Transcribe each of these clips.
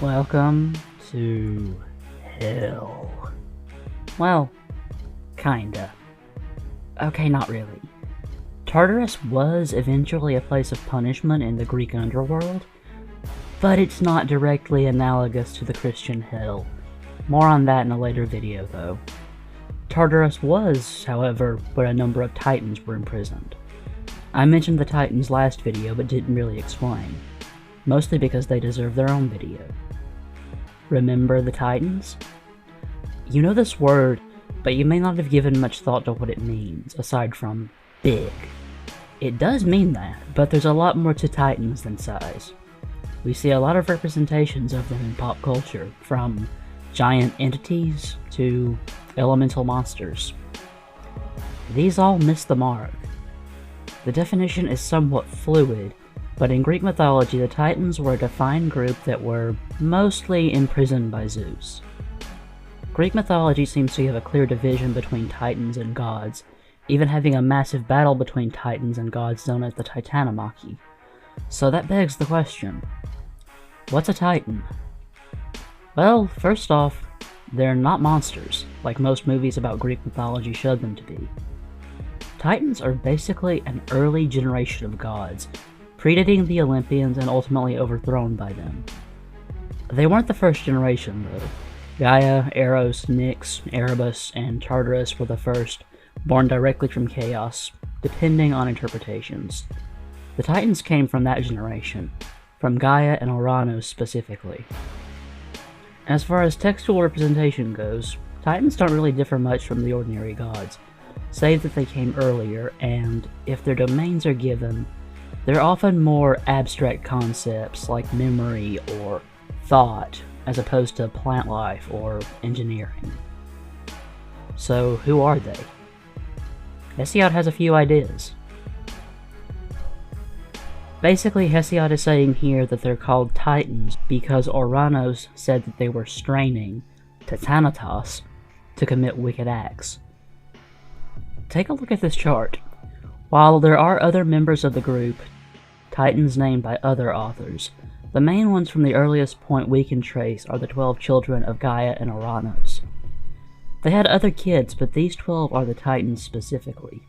Welcome to hell. Well, kinda. Okay, not really. Tartarus was eventually a place of punishment in the Greek underworld, but it's not directly analogous to the Christian hell. More on that in a later video, though. Tartarus was, however, where a number of titans were imprisoned. I mentioned the titans last video, but didn't really explain, mostly because they deserve their own video. Remember the titans? You know this word, but you may not have given much thought to what it means, aside from big. It does mean that, but there's a lot more to titans than size. We see a lot of representations of them in pop culture, from giant entities to elemental monsters. These all miss the mark. The definition is somewhat fluid, but in Greek mythology the Titans were a defined group that were mostly imprisoned by Zeus. Greek mythology seems to have a clear division between Titans and gods, even having a massive battle between Titans and gods known as the 𝐂𝐫𝐞𝐝𝐤𝐿. So that begs the question, what's a Titan? Well, first off, they're not monsters, like most movies about Greek mythology showed them to be. Titans are basically an early generation of gods, predating the Olympians and ultimately overthrown by them. They weren't the first generation, though. Gaia, Eros, Nyx, Erebus, and Tartarus were the first, born directly from chaos, depending on interpretations. The Titans came from that generation, from Gaia and Uranus specifically. As far as textual representation goes, Titans don't really differ much from the ordinary gods, save that they came earlier, and if their domains are given, they're often more abstract concepts like memory or thought, as opposed to plant life or engineering. So who are they? Hesiod has a few ideas. Basically, Hesiod is saying here that they're called Titans because Uranus said that they were straining, Titanitas, to commit wicked acts. Take a look at this chart. While there are other members of the group, Titans named by other authors, the main ones from the earliest point we can trace are the 12 children of Gaia and Uranus. They had other kids, but these 12 are the Titans specifically.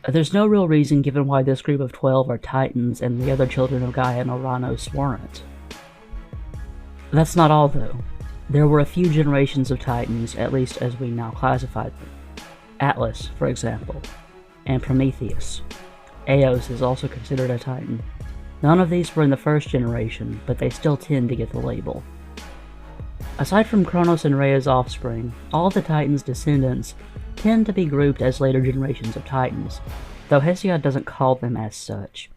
There's no real reason given why this group of 12 are Titans and the other children of Gaia and Uranus weren't. That's not all, though. There were a few generations of Titans, at least as we now classify them. Atlas, for example, and Prometheus. Eos is also considered a Titan. None of these were in the first generation, but they still tend to get the label. Aside from Kronos and Rhea's offspring, all of the Titans' descendants tend to be grouped as later generations of Titans, though Hesiod doesn't call them as such.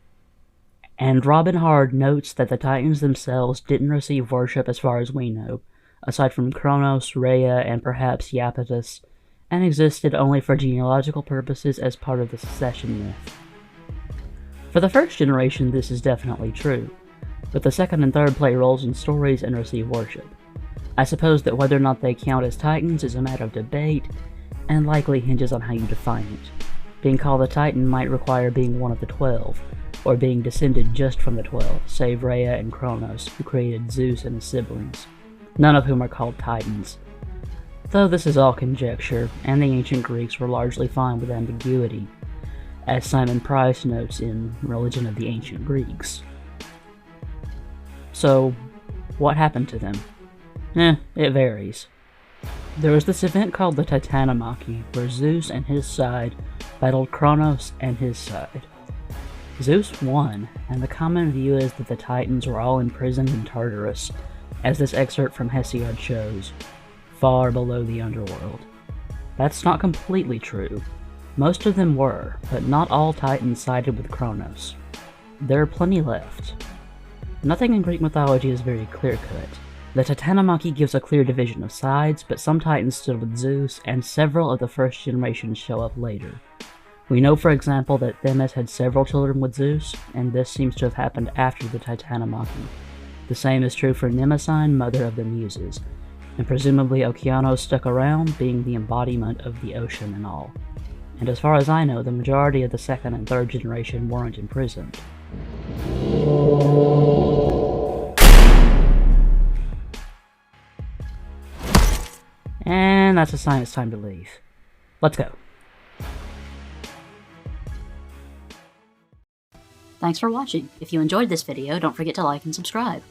And Robin Hard notes that the Titans themselves didn't receive worship as far as we know, aside from Kronos, Rhea, and perhaps Iapetus, and existed only for genealogical purposes as part of the succession myth. For the first generation this is definitely true, but the second and third play roles in stories and receive worship. I suppose that whether or not they count as Titans is a matter of debate, and likely hinges on how you define it. Being called a Titan might require being one of the 12, or being descended just from the 12, save Rhea and Kronos, who created Zeus and his siblings, none of whom are called Titans. Though this is all conjecture, and the ancient Greeks were largely fine with ambiguity, as Simon Price notes in Religion of the Ancient Greeks. So, what happened to them? It varies. There was this event called the 𝐂𝐶𝐫𝐞𝐝𝐤𝐿, where Zeus and his side battled Kronos and his side. Zeus won, and the common view is that the Titans were all imprisoned in Tartarus, as this excerpt from Hesiod shows, far below the underworld. That's not completely true. Most of them were, but not all Titans sided with Kronos. There are plenty left. Nothing in Greek mythology is very clear-cut. The 𝐂𝐶𝐫𝐞𝐝𝐤𝐿 gives a clear division of sides, but some Titans stood with Zeus, and several of the first generations show up later. We know, for example, that Themis had several children with Zeus, and this seems to have happened after the 𝐂𝐶𝐫𝐞𝐝𝐤𝐿. The same is true for Mnemosyne, mother of the Muses, and presumably Okeanos stuck around, being the embodiment of the ocean and all. And as far as I know, the majority of the second and third generation weren't imprisoned. And that's a sign it's time to leave. Let's go. Thanks for watching. If you enjoyed this video, don't forget to like and subscribe.